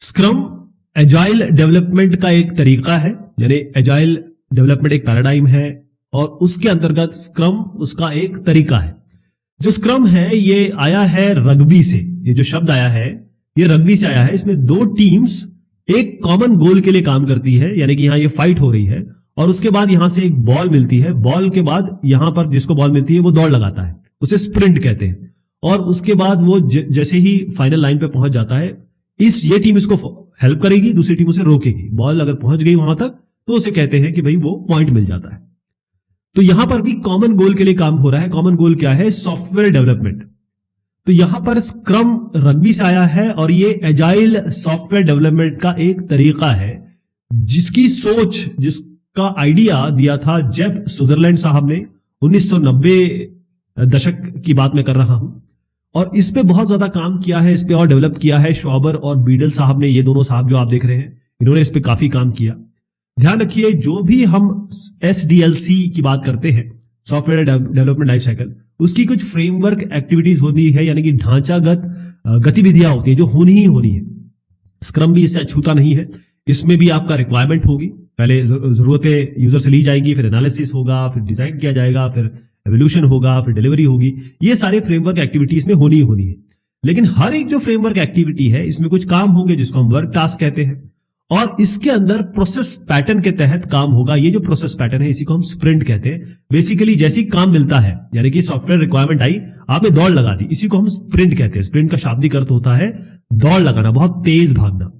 Scrum agile development का एक तरीका है, यानी एजाइल डेवलपमेंट एक पैराडाइम है और उसके अंतर्गत स्क्रम उसका एक तरीका है। जो स्क्रम है ये आया है रग्बी से, ये जो शब्द आया है ये रग्बी से आया है। इसमें दो टीम्स एक कॉमन गोल के लिए काम करती है, यानी कि यहां ये फाइट हो रही है और उसके बाद यहां से एक बॉल मिलती है, बॉल के बाद यहां पर जिसको बॉल मिलती है वो दौड़ लगाता है, उसे स्प्रिंट कहते हैं। और उसके बाद वो जैसे ही फाइनल लाइन पे पहुंच जाता है, ये टीम इसको हेल्प करेगी, दूसरी टीम उसे रोकेगी। बॉल अगर पहुंच गई वहां तक तो उसे कहते हैं कि भाई वो पॉइंट मिल जाता है। तो यहां पर भी कॉमन गोल के लिए काम हो रहा है। कॉमन गोल क्या है? Software development. तो यहां पर स्क्रम रग्बी से आया है और ये एजाइल सॉफ्टवेयर डेवलपमेंट का एक तरीका है जिसकी सोच, जिसका आइडिया दिया था जेफ सुदरलैंड साहब ने 1990 दशक की बात मैं कर रहा हूं, और इस पे बहुत ज्यादा काम किया है, इस पे और डेवलप किया है श्वाबर और बीडल साहब ने। ये दोनों साहब जो आप देख रहे हैं इन्होंने इस पे काफी काम किया। ध्यान रखिए, जो भी हम SDLC की बात करते हैं, सॉफ्टवेयर डेवलपमेंट लाइफ साइकिल, उसकी कुछ फ्रेमवर्क एक्टिविटीज होती है, यानी कि ढांचागत गतिविधियां होती है जो होनी ही होनी है। स्क्रम भी इससे अछूता नहीं है। इसमें भी आपका रिक्वायरमेंट होगी, पहले जरूरतें यूजर से ली जाएंगी, फिर एनालिसिस होगा, फिर डिजाइन किया जाएगा, फिर एवोल्यूशन होगा, फिर डिलीवरी होगी। ये सारे फ्रेमवर्क एक्टिविटीज में होनी ही होनी है। लेकिन हर एक जो फ्रेमवर्क एक्टिविटी है इसमें कुछ काम होंगे जिसको हम वर्क टास्क कहते हैं, और इसके अंदर प्रोसेस पैटर्न के तहत काम होगा। ये जो प्रोसेस पैटर्न है इसी को हम स्प्रिंट कहते हैं। बेसिकली जैसी काम मिलता है, यानी कि सॉफ्टवेयर रिक्वायरमेंट आई, आपने दौड़ लगा दी, इसी को हम स्प्रिंट कहते हैं। स्प्रिंट का शाब्दिक अर्थ होता है दौड़ लगाना, बहुत तेज भागना।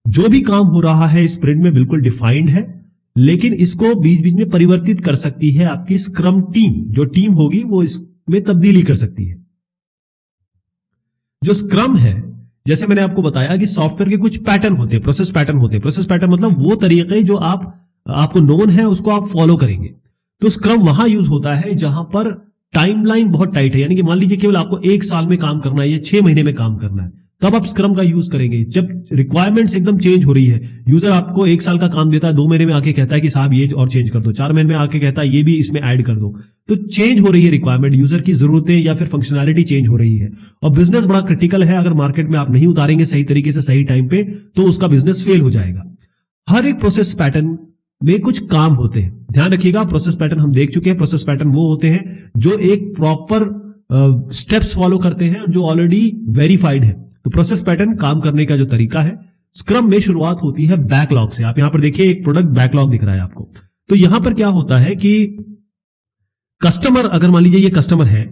जो भी काम हो रहा है स्प्रिंट में बिल्कुल डिफाइंड है, लेकिन इसको बीच बीच में परिवर्तित कर सकती है आपकी स्क्रम टीम। जो टीम होगी वो इसमें तब्दीली कर सकती है। जो स्क्रम है, जैसे मैंने आपको बताया कि सॉफ्टवेयर के कुछ पैटर्न होते हैं, प्रोसेस पैटर्न होते हैं। प्रोसेस पैटर्न मतलब वो तरीके जो आपको नोन है उसको आप फॉलो करेंगे। तो स्क्रम वहां यूज होता है जहां पर टाइमलाइन बहुत टाइट है, यानी कि मान लीजिए केवल आपको 1 साल में काम करना है या 6 महीने में काम करना है, तब आप स्क्रम का यूज करेंगे। जब रिक्वायरमेंट्स एकदम चेंज हो रही है, यूजर आपको 1 साल का काम देता है, 2 महीने में आके कहता है कि साहब ये और चेंज कर दो, 4 महीने में आके कहता है ये भी इसमें ऐड कर दो, तो चेंज हो रही है रिक्वायरमेंट, यूजर की जरूरतें या फिर फंक्शनैलिटी चेंज हो रही है। और बिजनेस बड़ा क्रिटिकल है, अगर मार्केट में आप नहीं उतारेंगे सही तरीके से सही टाइम पे तो उसका बिजनेस फेल हो जाएगा। हर एक प्रोसेस पैटर्न में कुछ काम होते हैं। ध्यान रखिएगा, प्रोसेस पैटर्न हम देख चुके हैं। प्रोसेस पैटर्न वो होते हैं जो एक प्रॉपर स्टेप्स फॉलो करते हैं जो ऑलरेडी वेरीफाइड है। तो प्रोसेस पैटर्न काम करने का जो तरीका है, स्क्रम में शुरुआत होती है बैकलॉग से। आप यहां पर देखिए एक प्रोडक्ट बैकलॉग दिख रहा है आपको। तो यहां पर क्या होता है कि कस्टमर, अगर मान लीजिए ये कस्टमर है,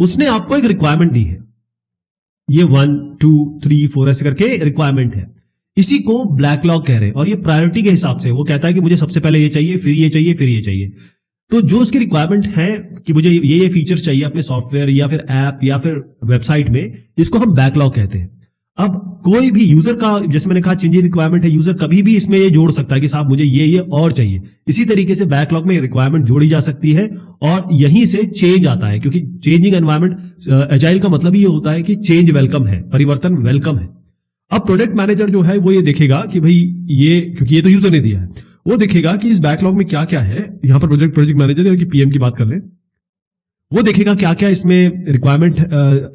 उसने आपको एक रिक्वायरमेंट दी है, ये 1 2 3 4 ऐसे करके रिक्वायरमेंट है, इसी को बैकलॉग कह रहे हैं। और ये प्रायोरिटी के हिसाब से वो कहता है कि मुझे सबसे पहले ये चाहिए, फिर ये चाहिए, फिर ये चाहिए। तो जो उसकी रिक्वायरमेंट है कि मुझे ये फीचर्स चाहिए अपने सॉफ्टवेयर या फिर ऐप या फिर वेबसाइट में, इसको हम बैकलॉग कहते हैं। अब कोई भी यूजर का, जैसे मैंने कहा चेंजिंग रिक्वायरमेंट है, यूजर कभी भी इसमें ये जोड़ सकता है कि साहब मुझे ये और चाहिए। इसी तरीके से बैकलॉग में रिक्वायरमेंट जोड़ी जा सकती है और यहीं से चेंज आता है, क्योंकि चेंजिंग एनवायरमेंट, एजाइल का मतलब ये होता है कि चेंज वेलकम है, परिवर्तन वेलकम है। अब प्रोडक्ट मैनेजर जो है वो ये देखेगा कि भाई ये, क्योंकि ये तो यूजर ने दिया है, वो देखेगा कि इस बैकलॉग में क्या क्या है। यहां पर प्रोजेक्ट मैनेजर या PM की बात कर ले, वो देखेगा क्या क्या इसमें रिक्वायरमेंट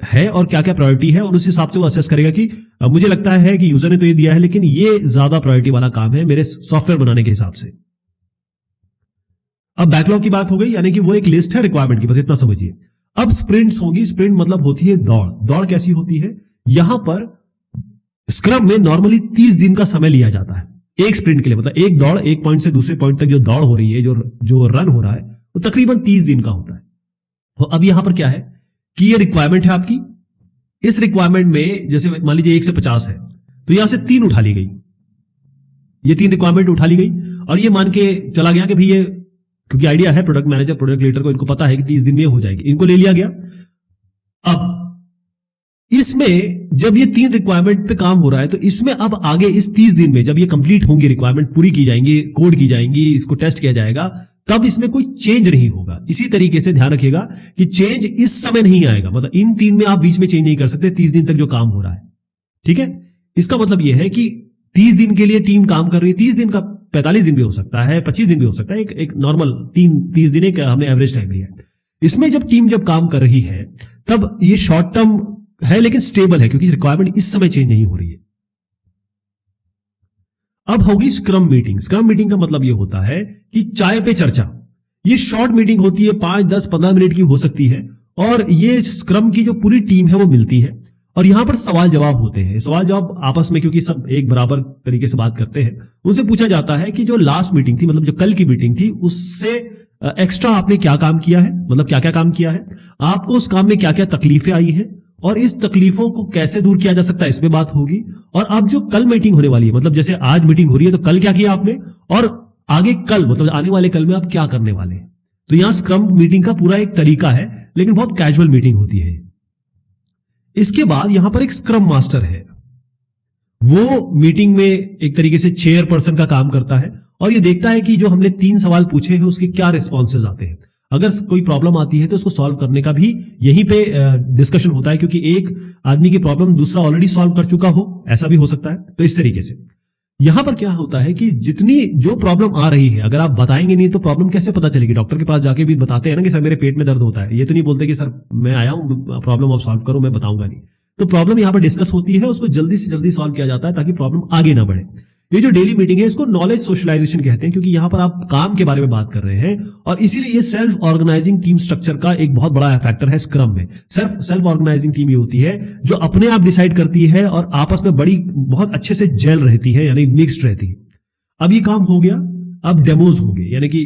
है और क्या क्या प्रायोरिटी है, और उस हिसाब से वो असेस करेगा कि मुझे लगता है कि यूजर ने तो ये दिया है लेकिन ये ज्यादा प्रायोरिटी वाला काम है मेरे सॉफ्टवेयर बनाने के हिसाब से। अब बैकलॉग की बात हो गई, यानी कि वो एक लिस्ट है रिक्वायरमेंट की, बस इतना समझिए। अब स्प्रिंट्स होगी। स्प्रिंट मतलब होती है दौड़। दौड़ कैसी होती है? यहां पर स्क्रम में नॉर्मली 30 दिन का समय लिया जाता है एक स्प्रिंट के लिए। मतलब एक दौड़, एक पॉइंट से दूसरे पॉइंट तक जो दौड़ हो रही है, जो रन हो रहा है, वो तकरीबन 30 दिन का होता है। तो अब यहां पर क्या है कि ये रिक्वायरमेंट है आपकी। इस रिक्वायरमेंट में जैसे मान लीजिए 1 से 50 है, तो यहां से 3 उठा ली गई, ये 3 रिक्वायरमेंट उठा ली गई, और ये मान के चला गया कि भाई ये, क्योंकि आइडिया है प्रोडक्ट मैनेजर प्रोडक्ट लीडर को, इनको पता है कि 30 दिन में हो जाएगी, इनको ले लिया गया। अब इसमें जब ये 3 रिक्वायरमेंट पे काम हो रहा है, तो इसमें अब आगे इस 30 दिन में जब ये कंप्लीट होंगी, रिक्वायरमेंट पूरी की जाएंगी, कोड की जाएंगी, इसको टेस्ट किया जाएगा, तब इसमें कोई चेंज नहीं होगा। इसी तरीके से ध्यान रखिएगा कि चेंज इस समय नहीं आएगा। मतलब इन 3 में आप बीच में चेंज नहीं कर सकते 30 दिन तक जो काम हो रहा है। ठीक है, इसका मतलब यह है कि 30 दिन के लिए टीम काम कर रही है। 30 दिन का 45 दिन भी हो सकता है, 25 दिन भी हो सकता है, एक नॉर्मल 30 दिन एक हमने एवरेज टाइम लिया है। इसमें जब टीम काम कर रही है तब ये शॉर्ट टर्म है लेकिन स्टेबल है, क्योंकि रिक्वायरमेंट इस समय चेंज नहीं हो रही है। अब होगी स्क्रम मीटिंग। स्क्रम मीटिंग का मतलब ये होता है कि चाय पे चर्चा। ये शॉर्ट मीटिंग होती है, 5, 10, 15 मिनट की हो सकती है, और ये स्क्रम की जो पूरी टीम है वो मिलती है और यहां पर सवाल जवाब होते हैं। सवाल जवाब आपस में, क्योंकि सब एक बराबर तरीके से बात करते हैं, उनसे पूछा जाता है कि जो लास्ट मीटिंग थी, मतलब जो कल की मीटिंग थी, उससे एक्स्ट्रा आपने क्या काम किया है, मतलब क्या क्या काम किया है, आपको उस काम में क्या क्या तकलीफें आई हैं और इस तकलीफों को कैसे दूर किया जा सकता है, इसमें बात होगी। और अब जो कल मीटिंग होने वाली है, मतलब जैसे आज मीटिंग हो रही है तो कल क्या किया आपने, और आगे कल मतलब आने वाले कल में आप क्या करने वाले हैं। तो यहां स्क्रम मीटिंग का पूरा एक तरीका है, लेकिन बहुत कैजुअल मीटिंग होती है। इसके बाद यहां पर एक स्क्रम मास्टर है, वो मीटिंग में एक तरीके से चेयर पर्सन का काम करता है और ये देखता है कि जो हमने 3 सवाल पूछे हैं उसके क्या रिस्पॉन्सेज आते हैं। अगर कोई प्रॉब्लम आती है तो उसको सॉल्व करने का भी यहीं पे डिस्कशन होता है, क्योंकि एक आदमी की प्रॉब्लम दूसरा ऑलरेडी सॉल्व कर चुका हो, ऐसा भी हो सकता है। तो इस तरीके से यहां पर क्या होता है कि जितनी जो प्रॉब्लम आ रही है, अगर आप बताएंगे नहीं तो प्रॉब्लम कैसे पता चलेगी। डॉक्टर के पास जाके भी बताते हैं ना कि सर मेरे पेट में दर्द होता है, ये तो नहीं बोलते कि सर मैं आया हूं, प्रॉब्लम आप सॉल्व करो, मैं बताऊंगा नहीं। तो प्रॉब्लम यहां पर डिस्कस होती है, उसको जल्दी से जल्दी सॉल्व किया जाता है ताकि प्रॉब्लम आगे ना बढ़े। ये जो डेली मीटिंग है इसको नॉलेज सोशलाइजेशन कहते हैं, क्योंकि यहां पर आप काम के बारे में बात कर रहे हैं और इसीलिए ये सेल्फ ऑर्गेनाइजिंग टीम स्ट्रक्चर का एक बहुत बड़ा फैक्टर है स्क्रम में। सेल्फ ऑर्गेनाइजिंग टीम ये होती है जो अपने आप डिसाइड करती है और आपस में बड़ी बहुत अच्छे से जेल रहती है, यानी मिक्स्ड रहती है। अब ये काम हो गया, अब डेमोज होंगे, यानी कि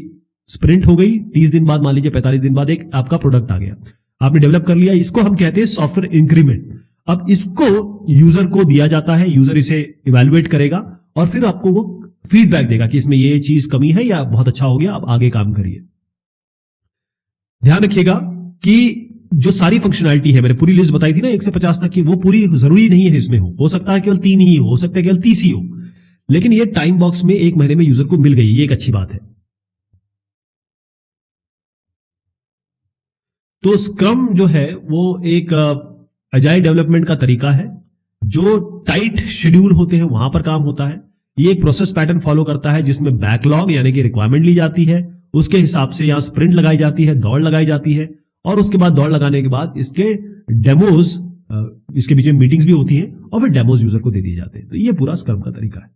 स्प्रिंट हो गई, 30 दिन बाद, मान लीजिए 45 दिन बाद एक आपका प्रोडक्ट आ गया, आपने डेवलप कर लिया, इसको हम कहते हैं सॉफ्टवेयर इंक्रीमेंट। अब इसको यूजर को दिया जाता है, यूजर इसे इवैल्यूएट करेगा और फिर आपको वो फीडबैक देगा कि इसमें ये चीज कमी है या बहुत अच्छा हो गया, अब आगे काम करिए। ध्यान रखिएगा कि जो सारी फंक्शनैलिटी है, मैंने पूरी लिस्ट बताई थी ना 1 से 50 तक की, वो पूरी जरूरी नहीं है इसमें हो सकता है केवल 3 ही हो सकता है केवल 30 ही हो, लेकिन ये टाइम बॉक्स में 1 महीने में यूजर को मिल गई, ये एक अच्छी बात है। तो स्क्रम जो है वो एक अजाइल डेवलपमेंट का तरीका है जो टाइट शेड्यूल होते हैं वहां पर काम होता है। ये एक प्रोसेस पैटर्न फॉलो करता है जिसमें बैकलॉग यानी कि रिक्वायरमेंट ली जाती है, उसके हिसाब से यहां स्प्रिंट लगाई जाती है, दौड़ लगाई जाती है और उसके बाद दौड़ लगाने के बाद इसके डेमोज, इसके बीच में मीटिंग्स भी होती हैं और फिर डेमोज यूजर को दे दिए जाते हैं। तो ये पूरा स्क्रम का तरीका है।